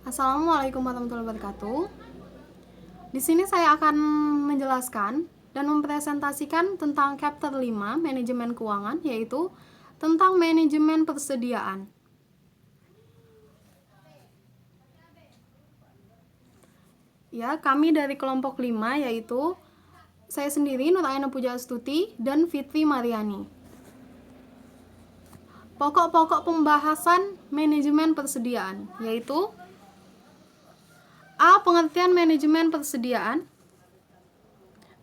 Assalamualaikum warahmatullahi wabarakatuh. Di sini saya akan menjelaskan dan mempresentasikan tentang chapter 5 manajemen keuangan, yaitu tentang manajemen persediaan. Ya, kami dari kelompok 5 yaitu saya sendiri Nuraina Pujastuti dan Fitri Mariani. Pokok-pokok pembahasan manajemen persediaan yaitu A. Pengertian manajemen persediaan,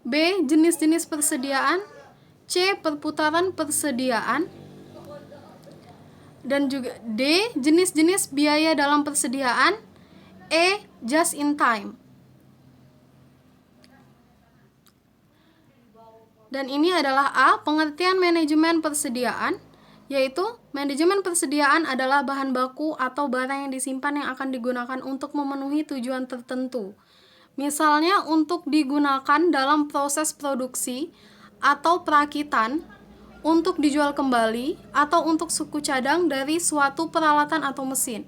B. Jenis-jenis persediaan, C. Perputaran persediaan, dan juga D. Jenis-jenis biaya dalam persediaan, E. Just in time. Dan ini adalah A. Pengertian manajemen persediaan, yaitu manajemen persediaan adalah bahan baku atau barang yang disimpan yang akan digunakan untuk memenuhi tujuan tertentu. Misalnya untuk digunakan dalam proses produksi atau perakitan, untuk dijual kembali, atau untuk suku cadang dari suatu peralatan atau mesin.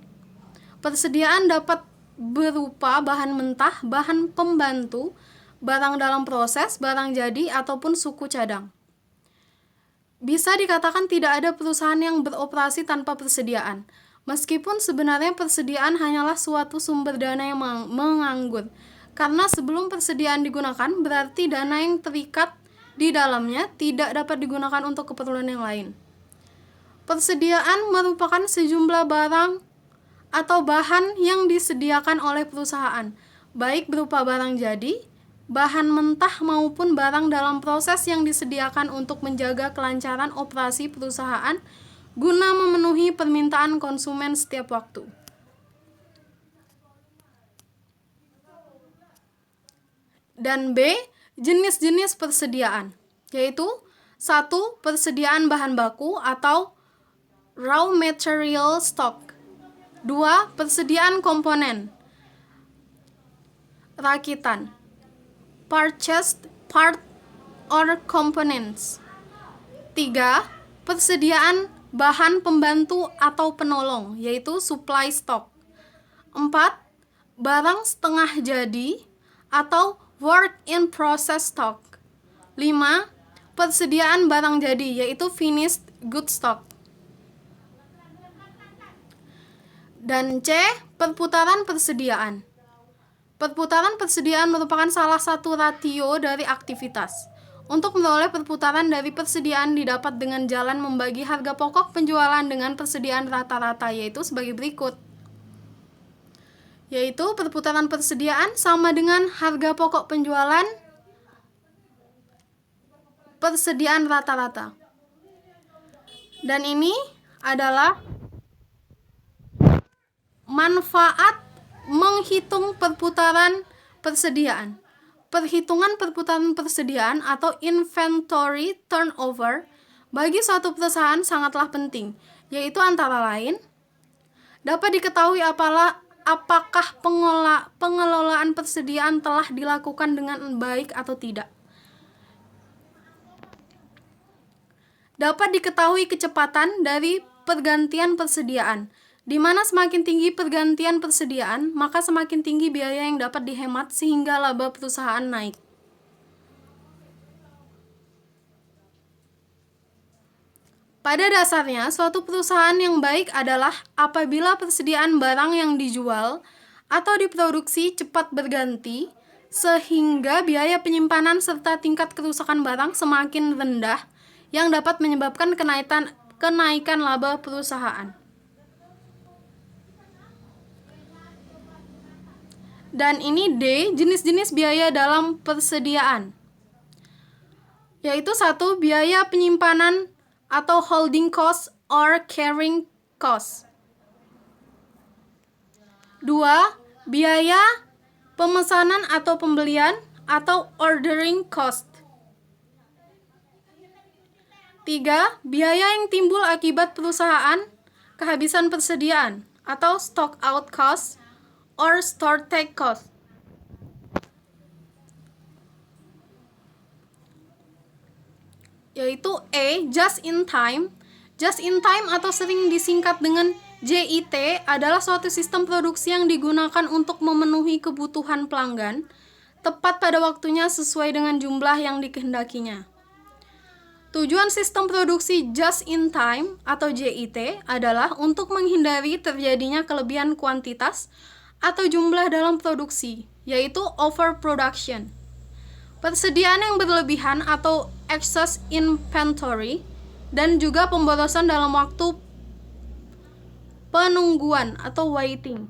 Persediaan dapat berupa bahan mentah, bahan pembantu, barang dalam proses, barang jadi, ataupun suku cadang. Bisa dikatakan tidak ada perusahaan yang beroperasi tanpa persediaan, meskipun sebenarnya persediaan hanyalah suatu sumber dana yang menganggur. Karena sebelum persediaan digunakan, berarti dana yang terikat di dalamnya tidak dapat digunakan untuk keperluan yang lain. Persediaan merupakan sejumlah barang atau bahan yang disediakan oleh perusahaan, baik berupa barang jadi, bahan mentah maupun barang dalam proses yang disediakan untuk menjaga kelancaran operasi perusahaan guna memenuhi permintaan konsumen setiap waktu. Dan B. Jenis-jenis persediaan, yaitu 1. Persediaan bahan baku atau raw material stock. 2. Persediaan komponen rakitan, purchased part or components. 3. Persediaan bahan pembantu atau penolong, yaitu supply stock. 4. Barang setengah jadi atau work in process stock. 5. Persediaan barang jadi, yaitu finished good stock. Dan C. Perputaran persediaan. Perputaran persediaan merupakan salah satu ratio dari aktivitas. Untuk memperoleh perputaran dari persediaan didapat dengan jalan membagi harga pokok penjualan dengan persediaan rata-rata, yaitu sebagai berikut. Yaitu perputaran persediaan sama dengan harga pokok penjualan persediaan rata-rata. Dan ini adalah manfaat menghitung perputaran persediaan. Perhitungan perputaran persediaan atau inventory turnover bagi suatu perusahaan sangatlah penting, yaitu antara lain dapat diketahui apakah pengelolaan persediaan telah dilakukan dengan baik atau tidak. Dapat diketahui kecepatan dari pergantian persediaan, di mana semakin tinggi pergantian persediaan, maka semakin tinggi biaya yang dapat dihemat sehingga laba perusahaan naik. Pada dasarnya, suatu perusahaan yang baik adalah apabila persediaan barang yang dijual atau diproduksi cepat berganti, sehingga biaya penyimpanan serta tingkat kerusakan barang semakin rendah, yang dapat menyebabkan kenaikan laba perusahaan. Dan ini D. Jenis-jenis biaya dalam persediaan, yaitu 1. Biaya penyimpanan atau holding cost or carrying cost. 2. Biaya pemesanan atau pembelian atau ordering cost. 3. Biaya yang timbul akibat perusahaan kehabisan persediaan atau stock out cost or store take cost. Yaitu E. Just in time. Just in time atau sering disingkat dengan JIT adalah suatu sistem produksi yang digunakan untuk memenuhi kebutuhan pelanggan tepat pada waktunya sesuai dengan jumlah yang dikehendakinya. Tujuan sistem produksi just in time atau JIT adalah untuk menghindari terjadinya kelebihan kuantitas atau jumlah dalam produksi, yaitu overproduction. Persediaan yang berlebihan atau excess inventory dan juga pemborosan dalam waktu penungguan atau waiting.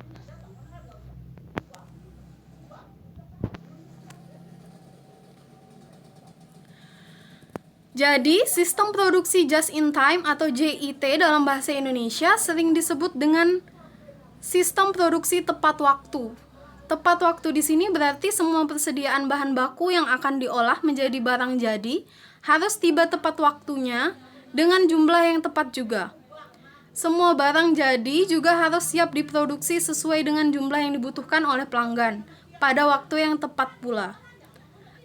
Jadi, sistem produksi just in time atau JIT dalam bahasa Indonesia sering disebut dengan sistem produksi tepat waktu. Tepat waktu di sini berarti semua persediaan bahan baku yang akan diolah menjadi barang jadi harus tiba tepat waktunya dengan jumlah yang tepat juga. Semua barang jadi juga harus siap diproduksi sesuai dengan jumlah yang dibutuhkan oleh pelanggan pada waktu yang tepat pula.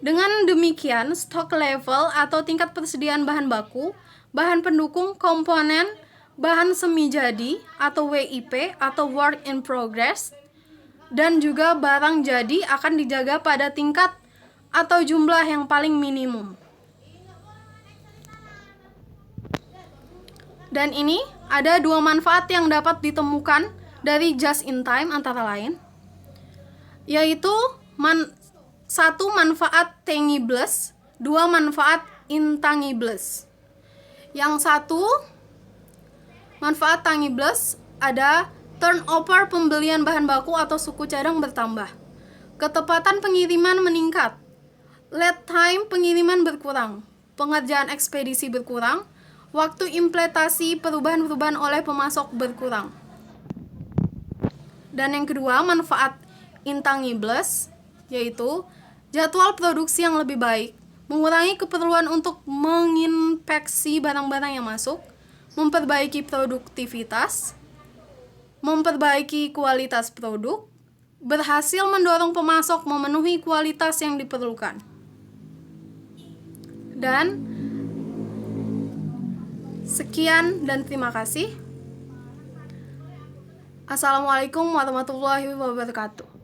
Dengan demikian, stok level atau tingkat persediaan bahan baku, bahan pendukung, komponen, bahan semi jadi atau WIP atau work in progress, dan juga barang jadi akan dijaga pada tingkat atau jumlah yang paling minimum. Dan ini ada dua manfaat yang dapat ditemukan dari just in time antara lain, yaitu satu manfaat tangibles, dua manfaat intangibles. Yang satu manfaat tangibles ada turnover pembelian bahan baku atau suku cadang bertambah, ketepatan pengiriman meningkat, lead time pengiriman berkurang, pengerjaan ekspedisi berkurang, waktu implementasi perubahan-perubahan oleh pemasok berkurang. Dan yang kedua, manfaat intangibles, yaitu jadwal produksi yang lebih baik, mengurangi keperluan untuk menginspeksi barang-barang yang masuk, memperbaiki produktivitas, memperbaiki kualitas produk, berhasil mendorong pemasok memenuhi kualitas yang diperlukan. Dan sekian dan terima kasih. Assalamualaikum warahmatullahi wabarakatuh.